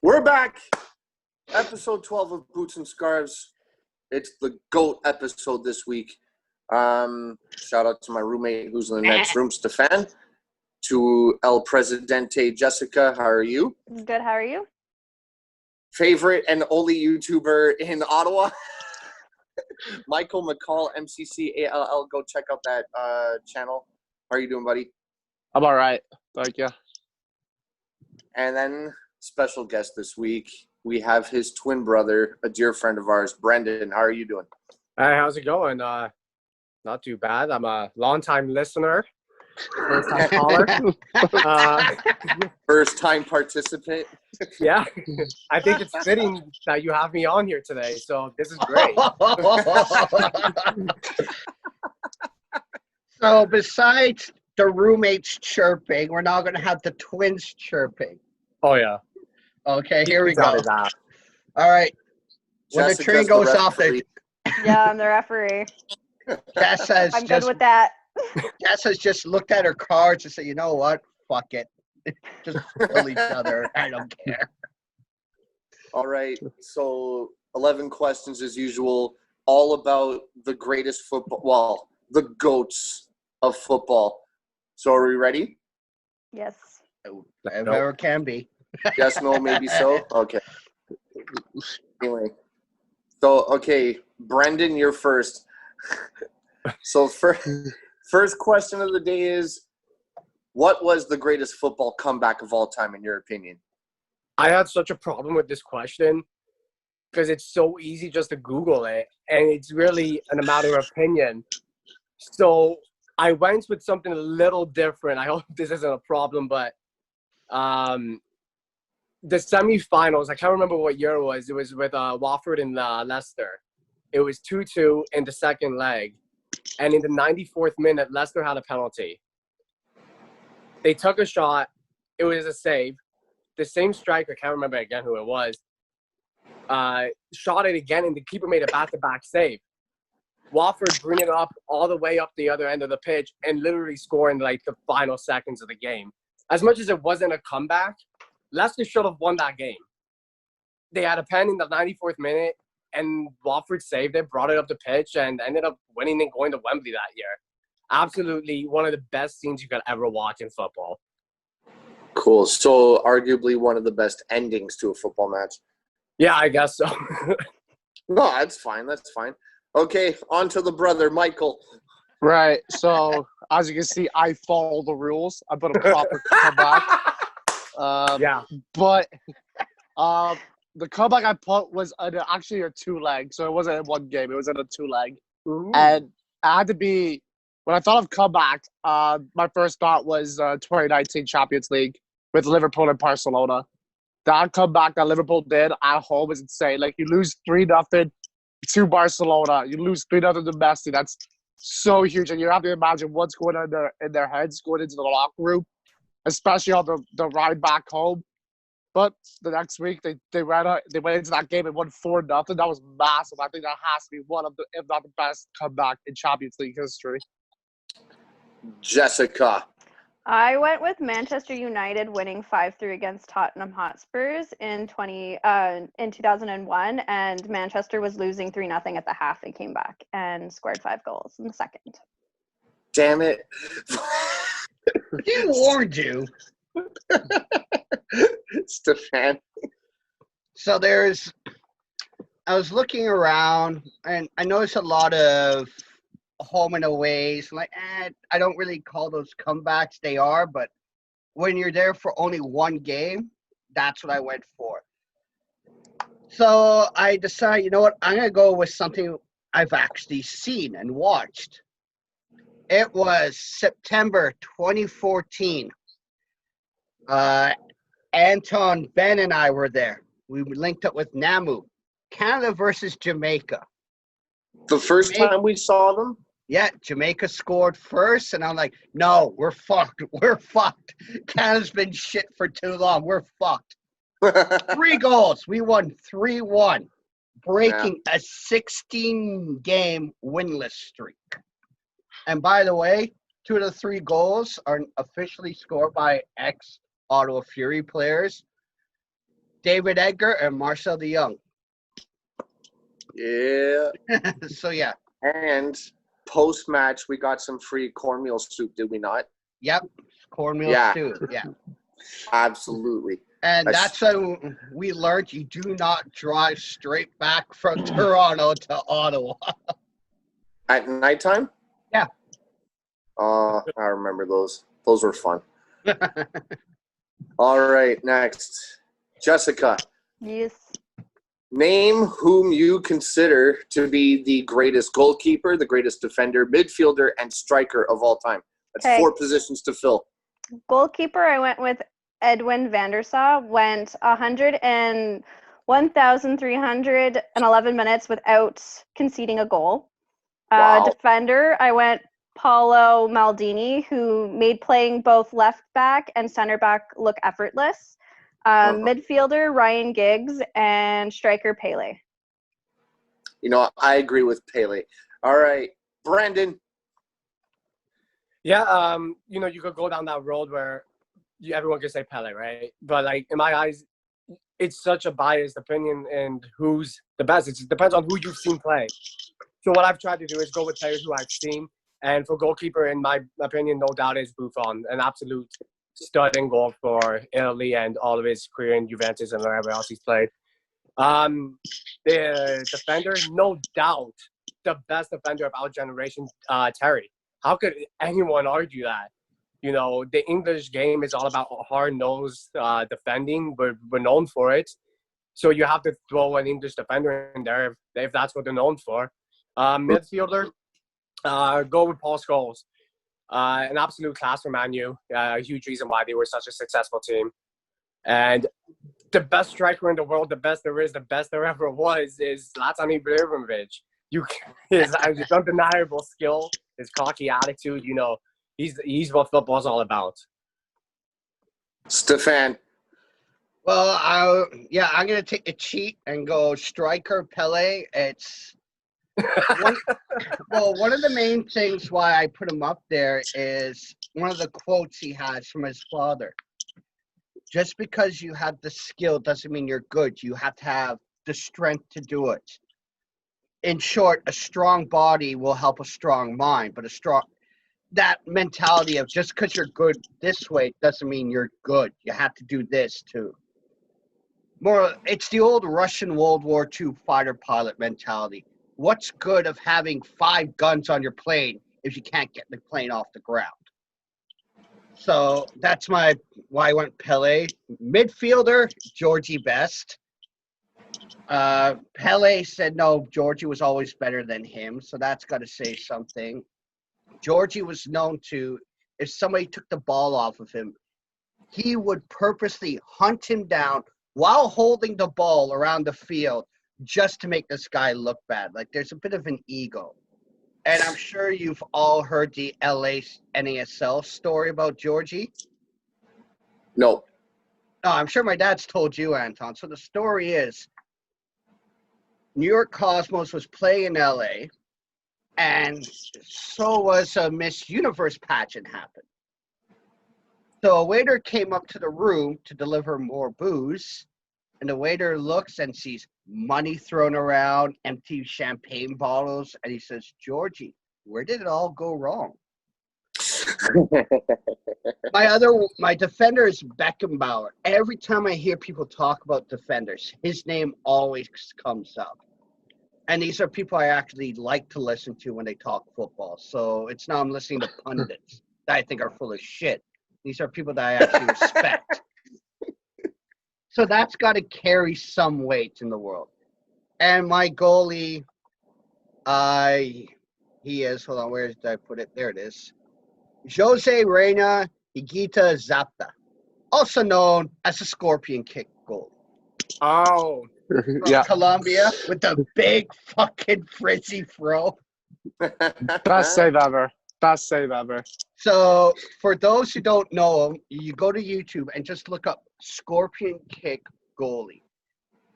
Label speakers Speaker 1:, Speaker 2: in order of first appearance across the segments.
Speaker 1: We're back. Episode 12 of Boots and Scarves. It's the GOAT episode this week. Shout out to my roommate who's in the next room, Stefan. To El Presidente, Jessica. How are you?
Speaker 2: Good. How are you?
Speaker 1: Favorite and only YouTuber in Ottawa, Michael McCall, MCCALL. Go check out that channel. How are you doing, buddy?
Speaker 3: I'm all right. Thank you.
Speaker 1: And then special guest this week, we have his twin brother, a dear friend of ours, Brendan. How are you doing?
Speaker 3: Hey, how's it going? Not too bad. I'm a long-time listener, first-time caller.
Speaker 1: First-time participant.
Speaker 3: Yeah, I think it's fitting that you have me on here today, so this is great.
Speaker 4: So besides the roommates chirping, we're now going to have the twins chirping.
Speaker 3: Oh, yeah.
Speaker 4: Okay, here we go.
Speaker 3: That.
Speaker 4: All right. When
Speaker 1: Jessica's
Speaker 4: the train goes off,
Speaker 2: Yeah, I'm the referee.
Speaker 4: Jess has
Speaker 2: I'm good with that.
Speaker 4: Jess has just looked at her cards and said, you know what? Fuck it. Just kill each other. I don't care.
Speaker 1: All right. So 11 questions as usual, all about the greatest football, well, the GOATs of football. So are we ready?
Speaker 2: Yes.
Speaker 4: If ever can be.
Speaker 1: Yes, no, maybe so? Okay. Anyway. So, okay, Brendan, you're first. So first question of the day is, what was the greatest football comeback of all time, in your opinion?
Speaker 3: I had such a problem with this question because it's so easy just to Google it, and it's really a matter of opinion. So I went with something a little different. I hope this isn't a problem, but the semifinals, I can't remember what year it was. It was with Watford and Leicester. It was 2-2 in the second leg. And in the 94th minute, Leicester had a penalty. They took a shot. It was a save. The same striker, I can't remember again who it was, shot it again, and the keeper made a back-to-back save. Watford bring it up all the way up the other end of the pitch and literally score in like the final seconds of the game. As much as it wasn't a comeback, Leicester should have won that game. They had a pen in the 94th minute, and Watford saved it, brought it up the pitch, and ended up winning and going to Wembley that year. Absolutely one of the best scenes you could ever watch in football.
Speaker 1: Cool. So arguably one of the best endings to a football match.
Speaker 3: Yeah, I guess so.
Speaker 1: No, that's fine. That's fine. Okay, on to the brother, Michael.
Speaker 5: Right. So, as you can see, I follow the rules. I put a proper comeback.
Speaker 3: Yeah.
Speaker 5: But the comeback I put was actually a two-leg. So, it wasn't in one game. It was in a two-leg.
Speaker 3: Ooh.
Speaker 5: And I had to be – when I thought of comeback, my first thought was 2019 Champions League with Liverpool and Barcelona. That comeback that Liverpool did at home is insane. Like, you lose 3-0 to Barcelona. You lose 3-0 to Messi. That's so huge. And you have to imagine what's going on in their heads going into the locker room, especially on the ride back home. But the next week, they went into that game and won 4-0. That was massive. I think that has to be one of the, if not the best comeback in Champions League history.
Speaker 1: Jessica.
Speaker 2: I went with Manchester United winning 5-3 against Tottenham Hotspurs in 2001, and Manchester was losing 3-0 at the half. They came back and scored 5 goals in the second.
Speaker 1: Damn it.
Speaker 4: He warned you.
Speaker 1: Stefan.
Speaker 4: So I was looking around, and I noticed a lot of home and aways. Like, I don't really call those comebacks. They are, but when you're there for only one game, that's what I went for. So I decided, you know what, I'm going to go with something I've actually seen and watched. It was September 2014. Anton, Ben, and I were there. We linked up with Namu. Canada versus Jamaica.
Speaker 1: The first time we saw them?
Speaker 4: Yeah, Jamaica scored first, and I'm like, no, we're fucked. We're fucked. Canada's been shit for too long. We're fucked. 3 goals. We won 3-1, breaking a 16-game winless streak. And by the way, 2 of the 3 goals are officially scored by ex-Ottawa Fury players. David Edgar and Marcel de Jong.
Speaker 1: Yeah.
Speaker 4: So yeah,
Speaker 1: And post-match, we got some free cornmeal soup, did we not?
Speaker 4: yep, cornmeal
Speaker 1: Yeah.
Speaker 4: stew. Yeah,
Speaker 1: Absolutely.
Speaker 4: and that's when we learned you do not drive straight back from Toronto to Ottawa.
Speaker 1: At nighttime?
Speaker 4: Yeah.
Speaker 1: I remember those. Those were fun. All right, next. Jessica,
Speaker 2: Yes.
Speaker 1: name whom you consider to be the greatest goalkeeper, the greatest defender, midfielder, and striker of all time. That's
Speaker 2: Okay.
Speaker 1: 4 positions to fill.
Speaker 2: Goalkeeper, I went with Edwin van der Sar, went 101,311 minutes without conceding a goal.
Speaker 1: Wow.
Speaker 2: Defender, I went Paulo Maldini, who made playing both left back and center back look effortless. Midfielder, Ryan Giggs, and striker, Pele.
Speaker 1: You know, I agree with Pele. All right, Brandon.
Speaker 3: Yeah, you know, you could go down that road where everyone can say Pele, right? But like in my eyes, it's such a biased opinion and who's the best. It depends on who you've seen play. So what I've tried to do is go with players who I've seen. And for goalkeeper, in my opinion, no doubt is Buffon, an absolute stud in goal for Italy and all of his career in Juventus and wherever else he's played. The defender, no doubt, the best defender of our generation, Terry. How could anyone argue that? You know, the English game is all about hard-nosed defending. We're known for it. So you have to throw an English defender in there if that's what they're known for. Midfielder, go with Paul Scholes. An absolute class for Man U. A huge reason why they were such a successful team. And the best striker in the world, the best there is, the best there ever was, is Zlatan Ibrahimovic. His undeniable skill, his cocky attitude, you know, he's what football's all about.
Speaker 1: Stefan.
Speaker 4: Well, I'm gonna take a cheat and go striker Pele. It's one of the main things why I put him up there is one of the quotes he has from his father. Just because you have the skill doesn't mean you're good. You have to have the strength to do it. In short, a strong body will help a strong mind, but that mentality of just because you're good this way doesn't mean you're good. You have to do this too. It's the old Russian World War II fighter pilot mentality. What's good of having 5 guns on your plane if you can't get the plane off the ground? So that's why I went Pele. Midfielder, Georgie Best. Pele said no, Georgie was always better than him, so that's got to say something. Georgie was known to, if somebody took the ball off of him, he would purposely hunt him down while holding the ball around the field just to make this guy look bad. Like, there's a bit of an ego. And I'm sure you've all heard the LA NASL story about Georgie.
Speaker 1: No.
Speaker 4: No, I'm sure my dad's told you, Anton. So the story is, New York Cosmos was playing in LA, and so was a Miss Universe pageant happened. So a waiter came up to the room to deliver more booze, and the waiter looks and sees money thrown around, empty champagne bottles, and he says, Georgie, where did it all go wrong? My defender is Beckenbauer. Every time I hear people talk about defenders, his name always comes up. And these are people I actually like to listen to when they talk football. So it's not I'm listening to pundits that I think are full of shit. These are people that I actually respect. So that's got to carry some weight in the world. And my goalie, he is, hold on, where did I put it? There it is. Jose Reina Higuita Zapata, also known as the Scorpion Kick goalie.
Speaker 3: Oh,
Speaker 4: From
Speaker 5: Yeah,
Speaker 4: Colombia with the big fucking frizzy fro.
Speaker 5: best save ever. Best save ever.
Speaker 4: So for those who don't know him, you go to YouTube and just look up Scorpion Kick goalie.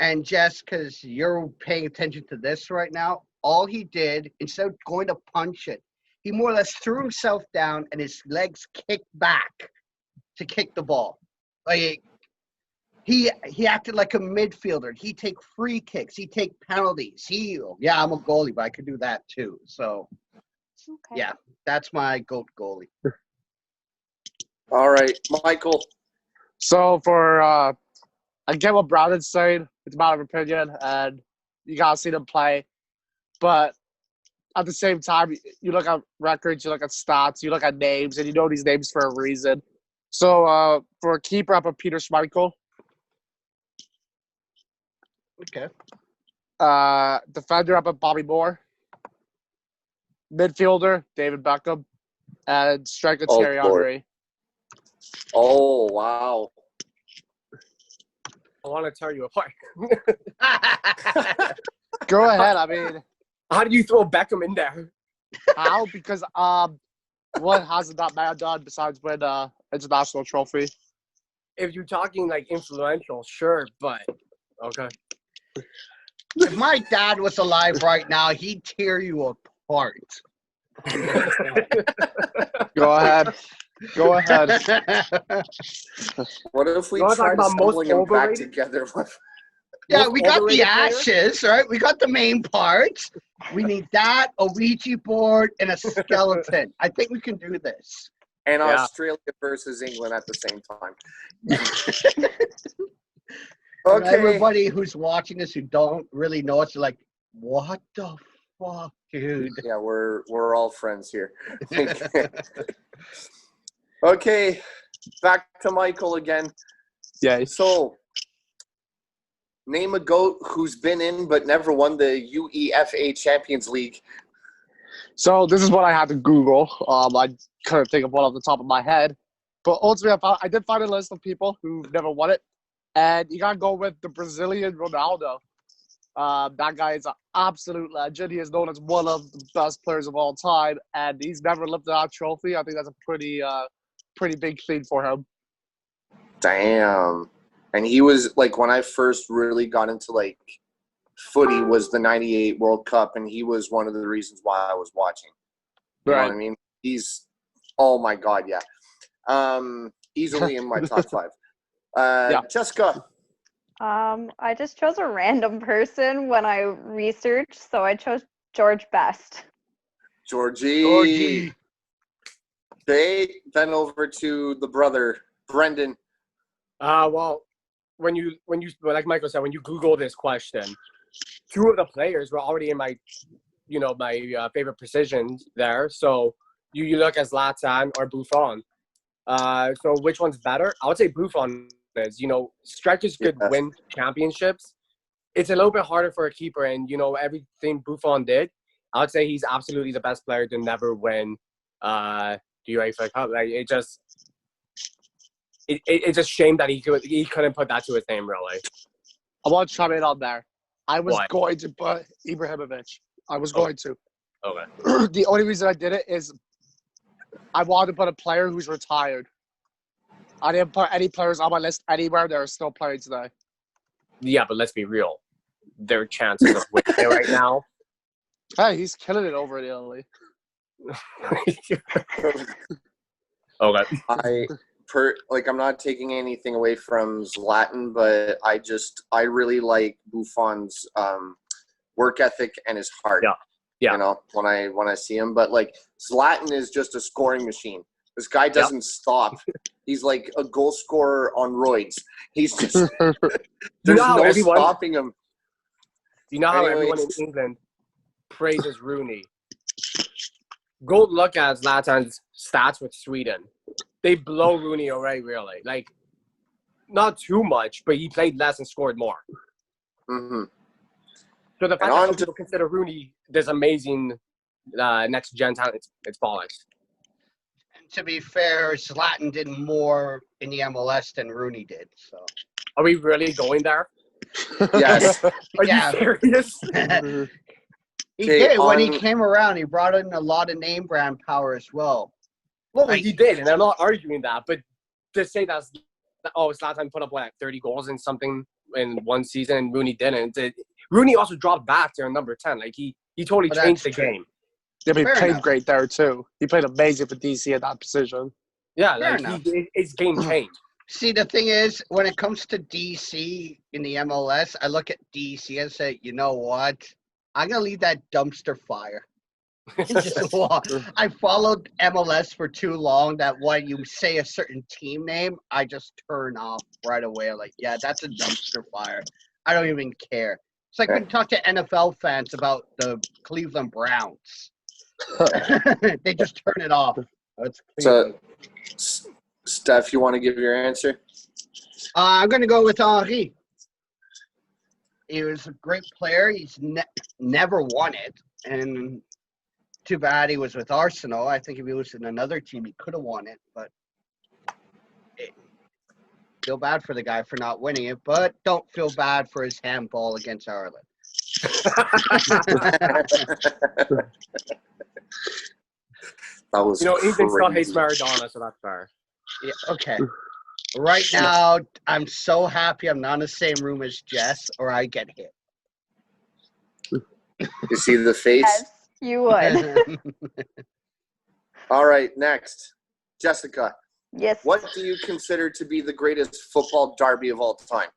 Speaker 4: And Jess, because you're paying attention to this right now, all he did, instead of going to punch it, he more or less threw himself down and his legs kicked back to kick the ball. Like, he acted like a midfielder. He'd take free kicks. He'd take penalties. I'm a goalie, but I could do that too. So,
Speaker 2: Okay.
Speaker 4: yeah, that's my GOAT goalie.
Speaker 1: All right, Michael.
Speaker 5: So for I get what Brandon's saying. It's a matter of opinion, and you gotta see them play. But at the same time, you look at records, you look at stats, you look at names, and you know these names for a reason. So for a keeper, I put Peter Schmeichel.
Speaker 4: Okay.
Speaker 5: Defender, I put Bobby Moore. Midfielder, David Beckham. And striker,
Speaker 1: Oh,
Speaker 5: Thierry
Speaker 1: Lord.
Speaker 5: Henry.
Speaker 1: Oh, wow.
Speaker 3: I want to tear you apart.
Speaker 5: Go ahead. I mean,
Speaker 3: How do you throw Beckham in there?
Speaker 5: how? Because what hasn't that man done besides win international trophy?
Speaker 3: If you're talking like influential, sure, but okay.
Speaker 4: If my dad was alive right now, he'd tear you apart.
Speaker 5: Go ahead. Go ahead.
Speaker 1: What if we
Speaker 3: You wanna
Speaker 1: tried
Speaker 3: talk about most
Speaker 1: assembling them back
Speaker 3: overrated?
Speaker 1: together?
Speaker 4: Yeah,
Speaker 3: Most
Speaker 4: we got the
Speaker 3: overrated player?
Speaker 4: ashes, right? We got the main parts. We need that, a Ouija board, and a skeleton. I think we can do this.
Speaker 1: And
Speaker 3: Yeah.
Speaker 1: Australia versus England at the same time.
Speaker 4: And
Speaker 1: Okay.
Speaker 4: everybody who's watching this who don't really know us are like, what the fuck, dude?
Speaker 1: Yeah, we're all friends here. Okay, back to Michael again.
Speaker 5: Yeah.
Speaker 1: So, name a GOAT who's been in but never won the UEFA Champions League.
Speaker 5: So this is what I had to Google. I couldn't think of one off the top of my head, but ultimately I did find a list of people who never won it, and you gotta go with the Brazilian Ronaldo. That guy is an absolute legend. He is known as one of the best players of all time, and he's never lifted that trophy. I think that's a pretty big feat for him.
Speaker 1: Damn. And he was, like, when I first really got into, like, footy was the 98 World Cup, and he was one of the reasons why I was watching. You know what I mean? He's, oh my God, yeah. Easily in my top five.
Speaker 5: Yeah.
Speaker 1: Jessica.
Speaker 2: I just chose a random person when I researched, so I chose George Best.
Speaker 1: Georgie. Okay, then over to the brother, Brendan.
Speaker 3: Well, when you like Michael said, when you Google this question, two of the players were already in my favorite positions there. So you look at Zlatan or Buffon. So which one's better? I would say Buffon is. Strikers could win championships. It's a little bit harder for a keeper, and everything Buffon did, I would say he's absolutely the best player to never win the UEFA Cup. Like it's a shame that he couldn't put that to his name, really.
Speaker 5: I want to chime in on there. I was
Speaker 3: What?
Speaker 5: going to put Ibrahimovic. I was going to.
Speaker 3: Okay.
Speaker 5: The only reason I did it is I wanted to put a player who's retired. I didn't put any players on my list anywhere that are still playing today.
Speaker 3: Yeah, but let's be real. Their chances of winning it right now.
Speaker 5: Hey, he's killing it over in Italy.
Speaker 3: Okay.
Speaker 1: I'm not taking anything away from Zlatan, but I really like Buffon's work ethic and his heart.
Speaker 3: Yeah.
Speaker 1: When I see him, but like Zlatan is just a scoring machine. This guy doesn't stop. He's like a goal scorer on roids. He's just there's no stopping him.
Speaker 3: You know how everyone in England praises Rooney? Go look at Zlatan's stats with Sweden. They blow Rooney away, really. Like, not too much, but he played less and scored more.
Speaker 1: Mm-hmm.
Speaker 3: So the fact that some people consider Rooney this amazing next-gen talent, it's bollocks.
Speaker 4: And to be fair, Zlatan did more in the MLS than Rooney did. So.
Speaker 3: Are we really going there?
Speaker 1: Yes.
Speaker 3: Are you serious?
Speaker 4: He did. When he came around, he brought in a lot of name brand power as well.
Speaker 3: Well, he did, and I'm not arguing that, but to say Zlatan put up, 30 goals in something in one season, and Rooney didn't. Rooney also dropped back there in number 10. Like, he totally changed the game.
Speaker 5: Yeah, but he played great there, too. He played amazing for DC at that position.
Speaker 3: Yeah, his game changed.
Speaker 4: See, the thing is, when it comes to DC in the MLS, I look at DC and say, you know what? I'm gonna leave that dumpster fire. And just walk. I followed MLS for too long that when you say a certain team name, I just turn off right away. Like, yeah, that's a dumpster fire. I don't even care. It's like when you talk to NFL fans about the Cleveland Browns. They just turn it off. It's
Speaker 1: So, Steph, you want to give your answer?
Speaker 4: I'm going to go with Henri. He was a great player. He's never won it. And too bad he was with Arsenal. I think if he was in another team, he could have won it. But feel bad for the guy for not winning it. But don't feel bad for his handball against Ireland.
Speaker 1: That was
Speaker 3: Ethan still hates
Speaker 1: crazy.
Speaker 3: Maradona, so that's fair.
Speaker 4: Yeah, okay. Right now, I'm so happy I'm not in the same room as Jess, or I get hit.
Speaker 1: You see the face?
Speaker 2: Yes, you would.
Speaker 1: All right, next. Jessica,
Speaker 2: Yes.
Speaker 1: what do you consider to be the greatest football derby of all time?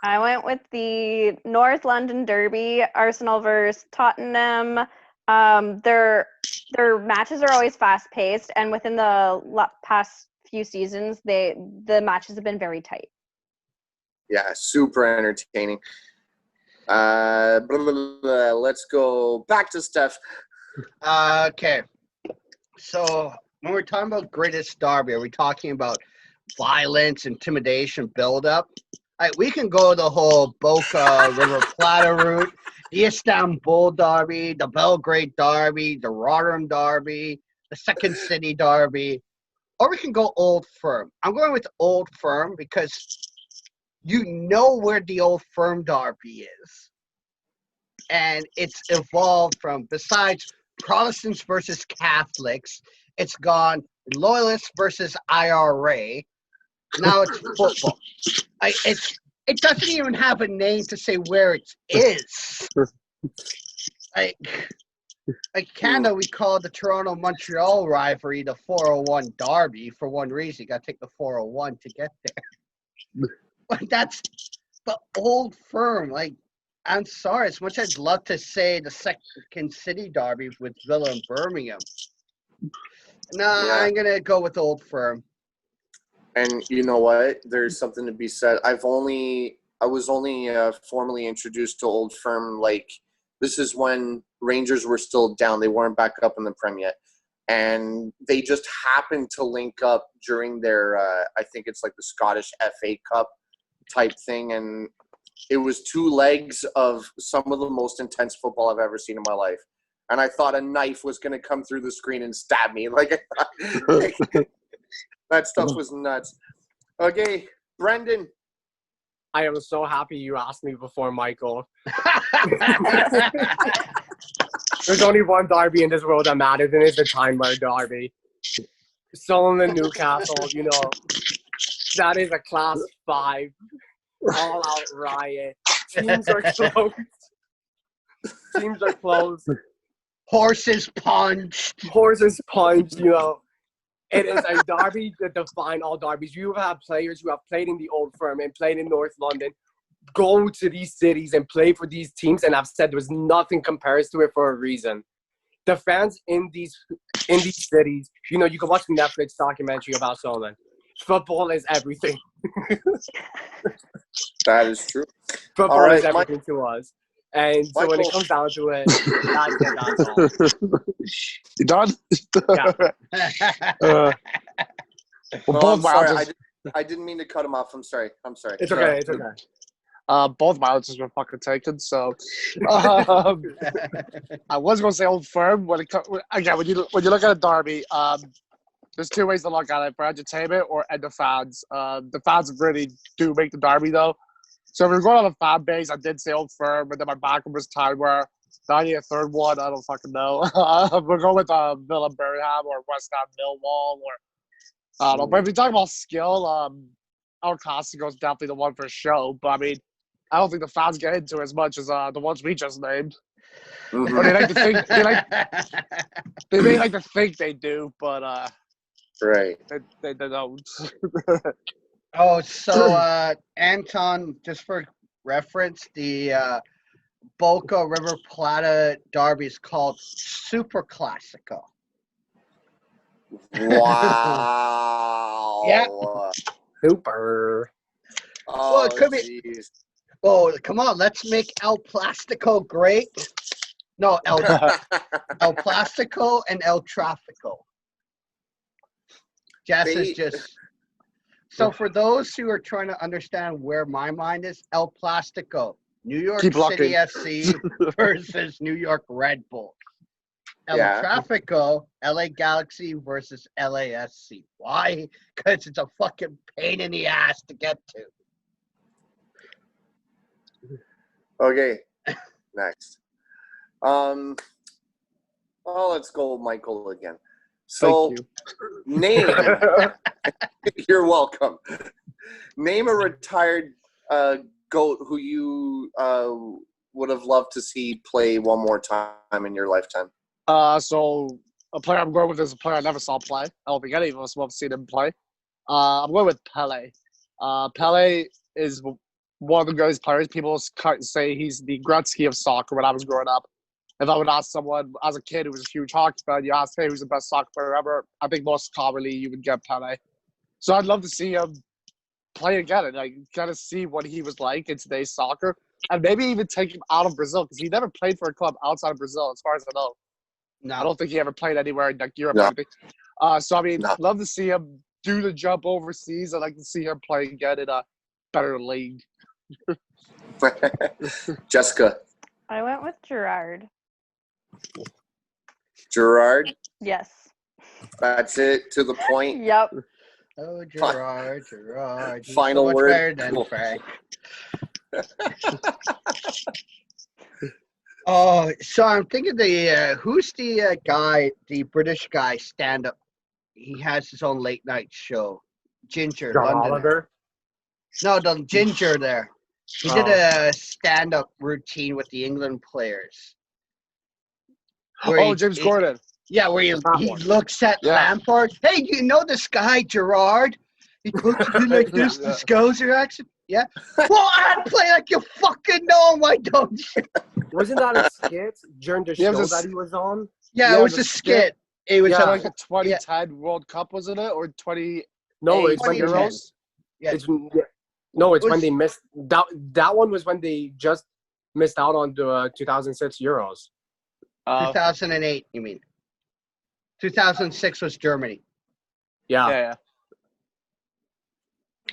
Speaker 2: I went with the North London Derby, Arsenal versus Tottenham. Their matches are always fast paced, and within the past few seasons, the matches have been very tight.
Speaker 1: Yeah, super entertaining. Blah, blah, blah. Let's go back to Steph.
Speaker 4: Okay. So when we're talking about greatest derby, are we talking about violence, intimidation, build-up? We can go the whole Boca River Plata route, the Istanbul Derby, the Belgrade Derby, the Rotterdam Derby, the Second City Derby, or we can go Old Firm. I'm going with Old Firm because you know where the Old Firm Derby is. And it's evolved from, besides Protestants versus Catholics, it's gone Loyalists versus IRA. Now it's football. It doesn't even have a name to say where it is. Like Canada, we call the Toronto-Montreal rivalry the 401 Derby for one reason. You got to take the 401 to get there. But that's the Old Firm. Like, I'm sorry. As much as I'd love to say the Second City Derby with Villa and Birmingham. No,
Speaker 1: Yeah.
Speaker 4: I'm going to go with Old Firm.
Speaker 1: And you know what? There's something to be said. I was only formally introduced to Old Firm. Like, this is when Rangers were still down. They weren't back up in the Prem yet. And they just happened to link up during their, I think it's like the Scottish FA Cup type thing. And it was two legs of some of the most intense football I've ever seen in my life. And I thought a knife was going to come through the screen and stab me. That stuff was nuts. Okay, Brendan.
Speaker 3: I am so happy you asked me before, Michael. There's only one derby in this world that matters, and it's the Tynemouth Derby. Sunderland, Newcastle, that is a class 5, all-out riot. Teams are close.
Speaker 4: Horses punched.
Speaker 3: It is a derby that defines all derbies. You have players who have played in the Old Firm and played in North London, go to these cities and play for these teams, and I've said there's nothing compares to it for a reason. The fans in these cities, you can watch the Netflix documentary about Sunderland. Football is everything.
Speaker 1: That is true.
Speaker 3: Football is everything to us. And so when it
Speaker 1: Michael.
Speaker 3: comes down to it, that's all.
Speaker 5: You done?
Speaker 3: Yeah.
Speaker 1: I'm sorry. I didn't mean to cut him off. I'm sorry.
Speaker 3: It's okay. It's okay.
Speaker 5: Both my answers were fucking taken, so I was gonna say Old Firm. When you look at a derby, there's two ways to look at it: for entertainment or and the fans. The fans really do make the derby, though. So if we're going on a fan base, I did say Old Firm, but then my backup was Tynemouth. Now I need a third one. I don't fucking know. We'll go with Villa Birmingham or West Ham Millwall, or I don't know. But if you talk about skill, El Clasico is definitely the one for show. But I mean, I don't think the fans get into it as much as the ones we just named.
Speaker 1: Mm-hmm.
Speaker 5: Or they like to think they may like to think they do, but
Speaker 1: Right.
Speaker 5: they don't.
Speaker 4: Oh, so Anton, just for reference, the Boca River Plata Derby is called Super Classico.
Speaker 1: Wow.
Speaker 4: Yeah.
Speaker 3: Super.
Speaker 1: Oh,
Speaker 4: Well, it could be.
Speaker 1: jeez.
Speaker 4: Oh, come on, let's make El Plastico great. No, El Plastico and El Tráfico. Jess is just. So for those who are trying to understand where my mind is, El Plastico, New York
Speaker 5: Keep
Speaker 4: City
Speaker 5: looking.
Speaker 4: FC versus New York Red Bull. El
Speaker 1: Yeah.
Speaker 4: Tráfico, LA Galaxy versus LASC. Why? Because it's a fucking pain in the ass to get to.
Speaker 1: Okay. Next. Oh, let's go Michael again. So,
Speaker 5: Thank you.
Speaker 1: name. You're welcome. Name a retired GOAT who you would have loved to see play one more time in your lifetime.
Speaker 5: So a player I'm going with is a player I never saw play. I don't think any of us will have seen him play. I'm going with Pele. Pele is one of the greatest players. People say he's the Gretzky of soccer when I was growing up. If I would ask someone as a kid who was a huge hockey fan, you ask, hey, who's the best soccer player ever? I think most commonly you would get Pele. So I'd love to see him play again and like kind of see what he was like in today's soccer, and maybe even take him out of Brazil because he never played for a club outside of Brazil, as far as I know.
Speaker 4: No.
Speaker 5: I don't think he ever played anywhere in like Europe
Speaker 1: No.
Speaker 5: or anything. So I mean,
Speaker 1: No.
Speaker 5: love to see him do the jump overseas. I'd like to see him play again in a better league.
Speaker 1: Jessica.
Speaker 2: I went with Gerard.
Speaker 1: Gerard.
Speaker 2: Yes.
Speaker 1: That's it. To the point.
Speaker 2: Yep.
Speaker 4: Oh, Gerard. He's
Speaker 1: Final
Speaker 4: so much
Speaker 1: word.
Speaker 4: better than
Speaker 1: Cool.
Speaker 4: Frank. Oh, so I'm thinking who's the guy, the British guy, stand up? He has his own late night show. Ginger,
Speaker 3: John
Speaker 4: Londoner.
Speaker 3: Oliver.
Speaker 4: No, the Ginger there. He did a stand up routine with the England players. Where
Speaker 5: James Gordon.
Speaker 4: Yeah, where he
Speaker 3: one.
Speaker 4: looks at
Speaker 5: Yeah.
Speaker 4: Lampard. Hey, do you know this guy, Gerard? He talks to you like this, the Scozer accent. Yeah. Well, I'd play like you fucking know him. Why don't you?
Speaker 3: Wasn't that a skit during the
Speaker 5: Yeah, it
Speaker 3: show
Speaker 5: was a
Speaker 3: that he was on?
Speaker 4: Yeah,
Speaker 5: Yeah,
Speaker 4: it was
Speaker 5: the
Speaker 4: a skit. It was
Speaker 5: Yeah,
Speaker 4: a,
Speaker 5: like the 2010 World Cup, wasn't it? Or 20
Speaker 3: No, it's when
Speaker 4: 2010.
Speaker 5: Euros?
Speaker 4: Yeah.
Speaker 3: It's no, it's
Speaker 4: It
Speaker 3: when
Speaker 4: was-
Speaker 3: they missed that one was when they just missed out on the 2006 Euros.
Speaker 4: 2008, you mean? 2006 was Germany.
Speaker 3: Yeah.
Speaker 5: Yeah.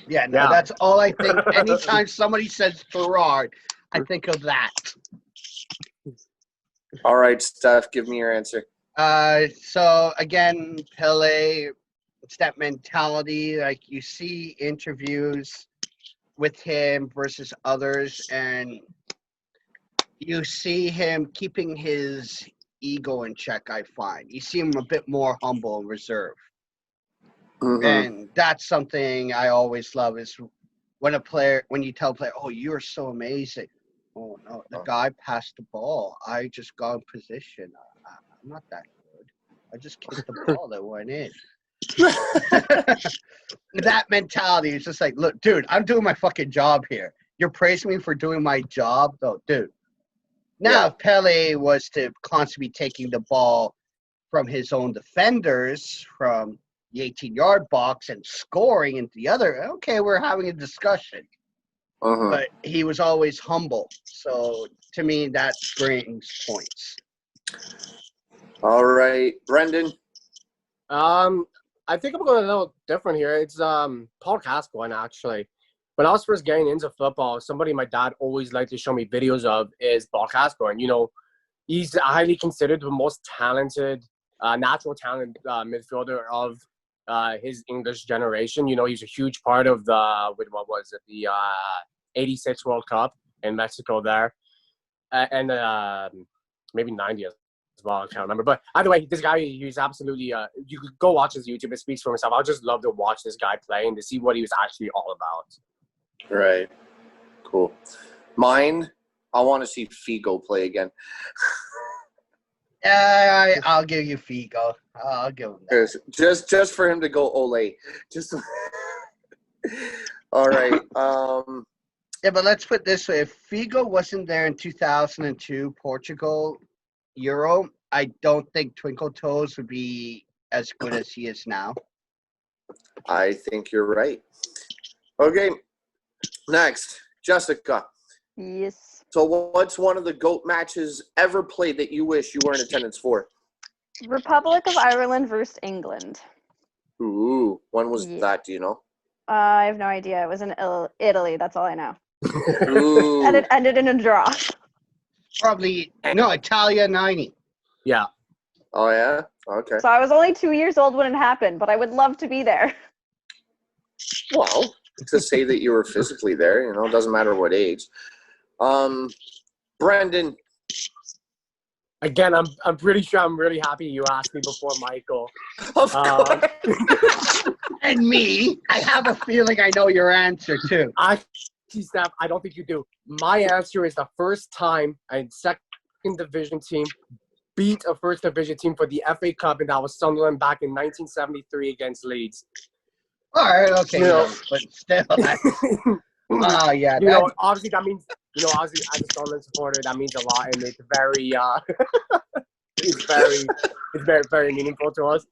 Speaker 4: Yeah, no,
Speaker 3: Yeah.
Speaker 4: that's all I think. Anytime somebody says Gerard, I think of that.
Speaker 1: All right, Steph. Give me your answer.
Speaker 4: So again, Pele, it's that mentality. Like you see interviews with him versus others, and you see him keeping his ego in check. I find you see him a bit more humble and reserved,
Speaker 1: Mhm.
Speaker 4: and that's something I always love. Is when you tell a player, "Oh, you're so amazing." Oh no, the guy passed the ball. I just got in position. I'm not that good. I just kicked the ball that went in. That mentality is just like, look, dude, I'm doing my fucking job here. You're praising me for doing my job, though, dude. Now,
Speaker 1: Yeah.
Speaker 4: if Pele was to constantly be taking the ball from his own defenders, from the 18-yard box, and scoring into the other, okay, we're having a discussion.
Speaker 1: Mhm.
Speaker 4: But he was always humble. So, to me, that brings points.
Speaker 1: All right, Brendan.
Speaker 3: I think I'm going a little different here. It's Paul Gascoigne, actually. When I was first getting into football, somebody my dad always liked to show me videos of is Paul Gascoigne. You know, he's highly considered the most talented, natural talent midfielder of his English generation. You know, he's a huge part of the 86 World Cup in Mexico there, and maybe 90 as well. I can't remember. But either way, this guy, he's absolutely, you could go watch his YouTube. It speaks for himself. I would just love to watch this guy play and to see what he was actually all about.
Speaker 1: Right. Cool. Mine, I want to see Figo play again.
Speaker 4: I'll give you Figo. I'll give him that.
Speaker 1: Just for him to go Ole. Just All right.
Speaker 4: Yeah, but let's put it this way: if Figo wasn't there in 2002 Portugal Euro, I don't think Twinkle Toes would be as good as he is now.
Speaker 1: I think you're right. Okay. Next, Jessica.
Speaker 2: Yes.
Speaker 1: So what's one of the GOAT matches ever played that you wish you were in attendance for?
Speaker 2: Republic of Ireland versus England.
Speaker 1: Ooh, when was
Speaker 2: Yeah.
Speaker 1: that? Do you know?
Speaker 2: I have no idea. It was in Italy. That's all I know.
Speaker 1: Ooh.
Speaker 2: And it ended in a draw.
Speaker 4: Probably no Italia 90.
Speaker 3: Yeah.
Speaker 1: Oh, yeah? Okay.
Speaker 2: So I was only 2 years old when it happened, but I would love to be there.
Speaker 1: Well, to say that you were physically there, you know, it doesn't matter what age. Brendan.
Speaker 3: Again, I'm pretty sure I'm really happy you asked me before Michael.
Speaker 1: Of course.
Speaker 4: And me, I have a feeling I know your answer too.
Speaker 3: Steph, I don't think you do. My answer is the first time a second division team beat a first division team for the FA Cup, and that was Sunderland back in 1973 against Leeds.
Speaker 4: All right, okay,
Speaker 1: You know.
Speaker 4: but still, yeah,
Speaker 3: You know, obviously that means, you know, obviously as a Sunderland supporter, that means a lot, and it's very, it's very, very meaningful to us.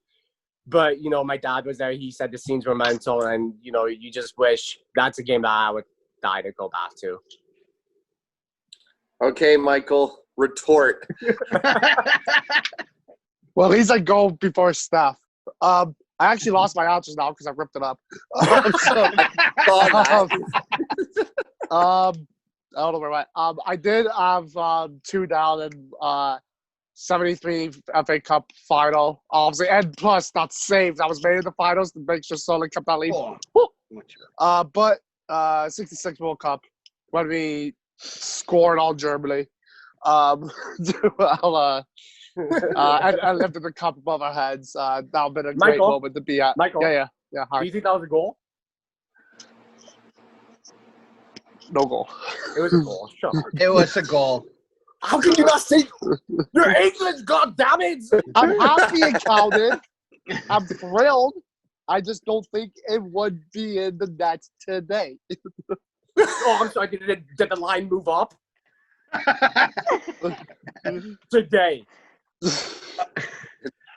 Speaker 3: But, you know, my dad was there. He said the scenes were mental, and, you know, you just wish that's a game that I would die to go back to.
Speaker 1: Okay, Michael, retort.
Speaker 5: Well, he's like go before Steph. I actually lost my answers now because I ripped it up. I don't know where I went. I did have 2 down in 73 FA Cup final, obviously, and plus that save that was made in the finals to make sure Sunderland kept that lead. But 66 World Cup when we scored all Germany. And lifted the cup above our heads. That would have been a great
Speaker 3: Michael?
Speaker 5: moment to be at.
Speaker 3: Michael?
Speaker 5: Yeah.
Speaker 3: Do
Speaker 5: Hard.
Speaker 3: you think that was a goal?
Speaker 5: No goal.
Speaker 3: It was a goal. Shut up.
Speaker 4: it was a goal.
Speaker 3: How can you not say you're England? God damn it!
Speaker 5: I'm happy it counted. I'm thrilled. I just don't think it would be in the net today.
Speaker 3: Oh, I'm sorry. Did the line move up today?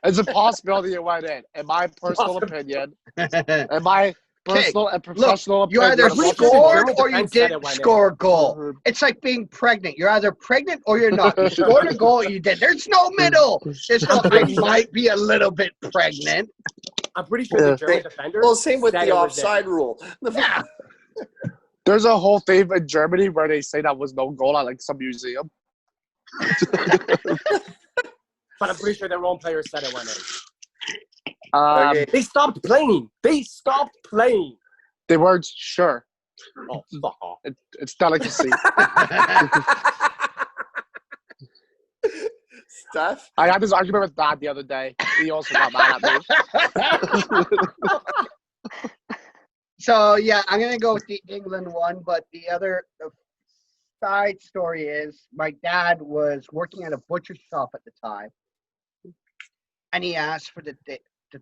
Speaker 5: It's a possibility it went in my personal opinion. And my personal and professional
Speaker 4: You
Speaker 5: opinion.
Speaker 4: either
Speaker 3: Look,
Speaker 4: scored
Speaker 3: German
Speaker 4: or you
Speaker 3: defense said it
Speaker 4: didn't
Speaker 3: went in.
Speaker 4: score a goal.
Speaker 5: Mhm.
Speaker 4: It's like being pregnant. You're either pregnant or you're not. You scored a goal or you did. There's no middle. There's no, I might be a little bit pregnant.
Speaker 3: I'm pretty sure the German defender.
Speaker 1: Well, same with
Speaker 3: said
Speaker 1: the
Speaker 3: it was
Speaker 1: offside
Speaker 3: in.
Speaker 1: rule.
Speaker 4: Yeah.
Speaker 5: There's a whole thing in Germany where they say that was no goal at like some museum.
Speaker 3: But I'm pretty sure their own players said it went in.
Speaker 1: Okay.
Speaker 3: They stopped playing.
Speaker 5: They weren't sure.
Speaker 3: Oh, fuck off.
Speaker 5: It's delicacy.
Speaker 1: Steph?
Speaker 5: I had this argument with Dad the other day. He also got mad at me.
Speaker 4: So, yeah, I'm going to go with the England one, but the side story is my dad was working at a butcher shop at the time, and he asked for the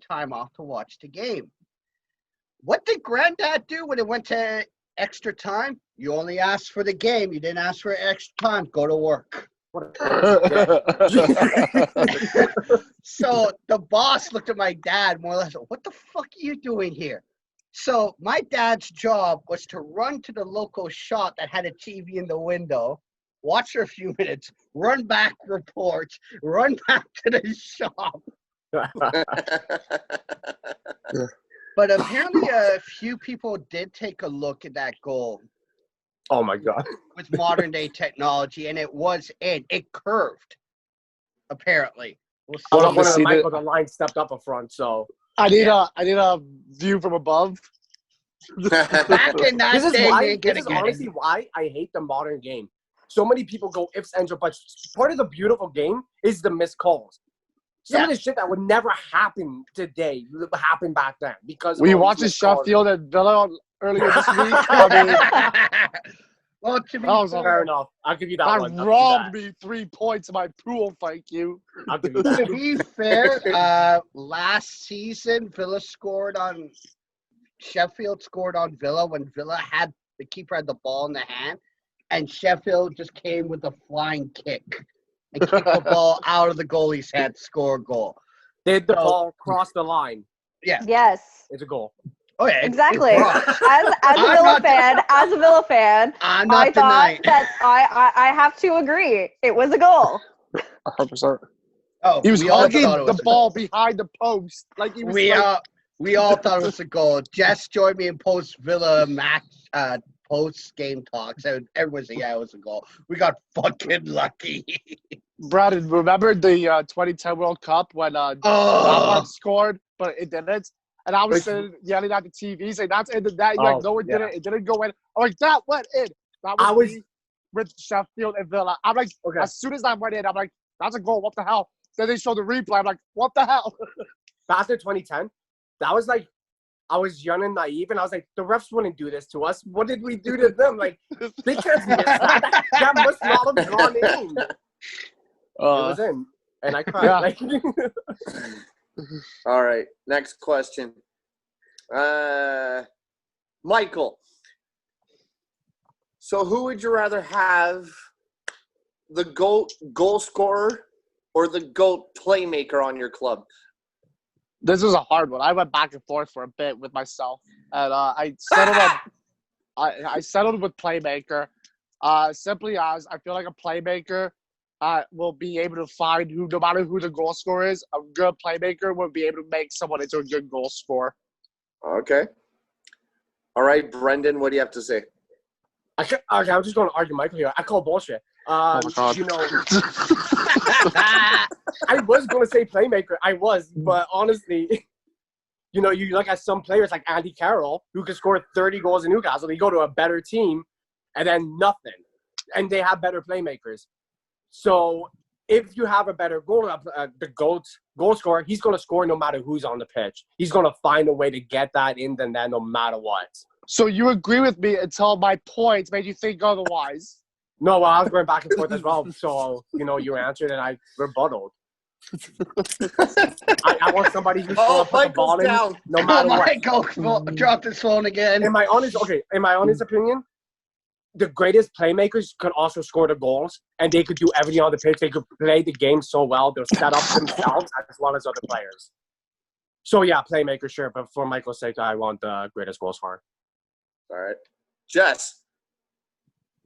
Speaker 4: time off to watch the game. What did Granddad do when it went to extra time? You only asked for the game. You didn't ask for extra time. Go to work. So the boss looked at my dad more or less, what the fuck are you doing here? So my dad's job was to run to the local shop that had a TV in the window, watch for a few minutes, run back reports, run back to the shop. But apparently a few people did take a look at that goal
Speaker 3: Oh my god.
Speaker 4: with modern day technology, and it was in. It curved, apparently. We'll see.
Speaker 3: I
Speaker 5: Well,
Speaker 3: was one of
Speaker 5: see
Speaker 3: the Michael. The line stepped up a front, so
Speaker 5: I need a view from above.
Speaker 4: Back in that
Speaker 3: this is
Speaker 4: day,
Speaker 3: why.
Speaker 4: they ain't
Speaker 3: This
Speaker 4: gonna
Speaker 3: is
Speaker 4: get
Speaker 3: honestly
Speaker 4: it.
Speaker 3: why I hate the modern game. So many people go ifs, ands, or buts. Part of the beautiful game is the missed calls. Some of the shit that would never happen today happened back then because.
Speaker 5: We
Speaker 3: of all
Speaker 5: watched
Speaker 3: these missed calls.
Speaker 5: Sheffield and Villa earlier this week. I mean,
Speaker 4: Well, to be
Speaker 5: that was
Speaker 3: Fair
Speaker 4: fair,
Speaker 3: enough. I'll give you that
Speaker 5: that
Speaker 3: one. I'll
Speaker 5: robbed
Speaker 3: give
Speaker 5: me 3 points in my pool. Thank you.
Speaker 3: I'll give you
Speaker 4: to
Speaker 3: that.
Speaker 4: be fair, last season Villa scored on Sheffield scored on Villa when Villa had the keeper had the ball in the hand, and Sheffield just came with a flying kick and kicked the ball out of the goalie's head, score a goal.
Speaker 3: Did the
Speaker 4: So-
Speaker 3: ball cross the line?
Speaker 4: Yeah.
Speaker 2: Yes.
Speaker 3: It's a goal.
Speaker 4: Oh yeah.
Speaker 2: Exactly.
Speaker 4: Crossed.
Speaker 2: As a
Speaker 4: I'm
Speaker 2: Villa
Speaker 4: not-
Speaker 2: fan,
Speaker 4: I'm
Speaker 2: I
Speaker 4: not
Speaker 2: thought
Speaker 4: denying.
Speaker 2: that I have to agree. It was a goal.
Speaker 5: 100%.
Speaker 4: Oh,
Speaker 5: He was
Speaker 4: we all
Speaker 5: hugging
Speaker 4: thought it was
Speaker 5: the
Speaker 4: a
Speaker 5: ball
Speaker 4: goal.
Speaker 5: behind the post. Like he was
Speaker 4: We
Speaker 5: like,
Speaker 4: we all thought it was a goal. Jess joined me in post Villa match post game talks. And everyone said, "Yeah, it was a goal." We got fucking lucky.
Speaker 5: Brandon, remember the 2010 World Cup when
Speaker 4: Oh,
Speaker 5: Lampard scored, but it didn't? And I was
Speaker 3: Which-
Speaker 5: sitting yelling at the TV saying, that's in the net. You're
Speaker 3: Oh,
Speaker 5: like, no, it
Speaker 3: yeah.
Speaker 5: didn't. It didn't go in. I'm like, that went in. That
Speaker 3: I
Speaker 5: was
Speaker 3: was-
Speaker 5: me with Sheffield and Villa. I'm like,
Speaker 3: Okay.
Speaker 5: as soon as that went in, I'm like, that's a goal. What the hell? Then they show the replay. I'm like, what the hell?
Speaker 3: After 2010, that was like, I was young and naive, and I was like, the refs wouldn't do this to us. What did we do to them? Like, they can't miss that. That must not have gone in. It was in, and I cried.
Speaker 5: Yeah.
Speaker 3: Like,
Speaker 1: All right, next question. Michael. So who would you rather have, the GOAT goal scorer or the GOAT playmaker on your club?
Speaker 5: This was a hard one. I went back and forth for a bit with myself, and I settled on. I settled with playmaker, simply as I feel like a playmaker will be able to find who, no matter who the goal scorer is, a good playmaker will be able to make someone into a good goal scorer.
Speaker 1: Okay. All right, Brendan, what do you have to say?
Speaker 3: okay, I'm just going to argue Michael here. I call bullshit.
Speaker 5: Oh my God.
Speaker 3: You know, I was going to say playmaker. I was, but honestly, you know, you look at some players like Andy Carroll, who could score 30 goals in Newcastle. They go to a better team, and then nothing. And they have better playmakers. So if you have a better the goal scorer, he's going to score no matter who's on the pitch. He's going to find a way to get that in the net no matter what.
Speaker 5: So you agree with me until my points made you think otherwise.
Speaker 3: No, well, I was going back and forth as well. So, you know, you answered and I rebutted. I want somebody who's going to put the ball in
Speaker 1: down.
Speaker 3: no matter what.
Speaker 4: Michael dropped his phone again.
Speaker 3: In my honest opinion, the greatest playmakers could also score the goals, and they could do everything on the pitch. They could play the game so well. They'll set up themselves as well as other players. So, yeah, playmaker, sure. But for Michael's sake, I want the greatest goal scorer.
Speaker 1: All right. Jess.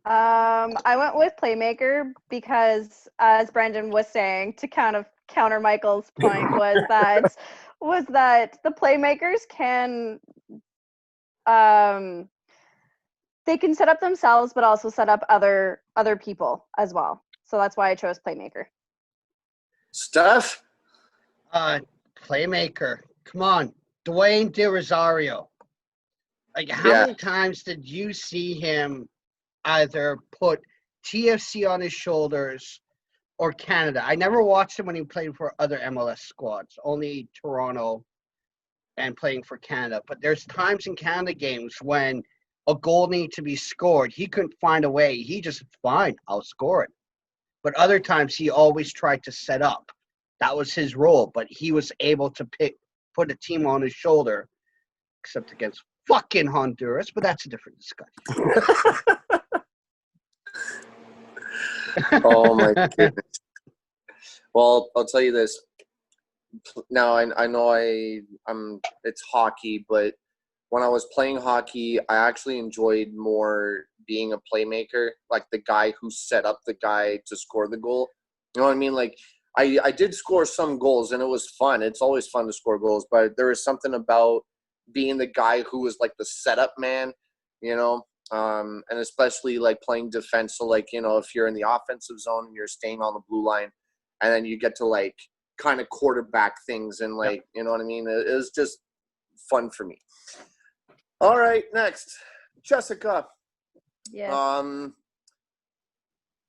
Speaker 2: I went with playmaker because, as Brendan was saying, to kind of counter Michael's point, was that the playmakers can they can set up themselves, but also set up other people as well. So that's why I chose playmaker.
Speaker 1: Steph.
Speaker 4: Playmaker. Come on. Dwayne De Rosario. Like, how many times did you see him either put TFC on his shoulders or Canada? I never watched him when he played for other MLS squads, only Toronto and playing for Canada. But there's times in Canada games when a goal needed to be scored. He couldn't find a way. He just, fine, I'll score it. But other times he always tried to set up. That was his role. But he was able to put a team on his shoulder, except against fucking Honduras. But that's a different discussion.
Speaker 1: Oh my goodness. Well, I'll tell you this. Now I know it's hockey, but when I was playing hockey, I actually enjoyed more being a playmaker, like the guy who set up the guy to score the goal. You know what I mean? Like I did score some goals and it was fun. It's always fun to score goals, but there was something about being the guy who was like the setup man, you know? And especially like playing defense. So like, you know, if you're in the offensive zone and you're staying on the blue line and then you get to like kind of quarterback things and like, you know what I mean? It was just fun for me. All right, next, Jessica.
Speaker 2: Yeah.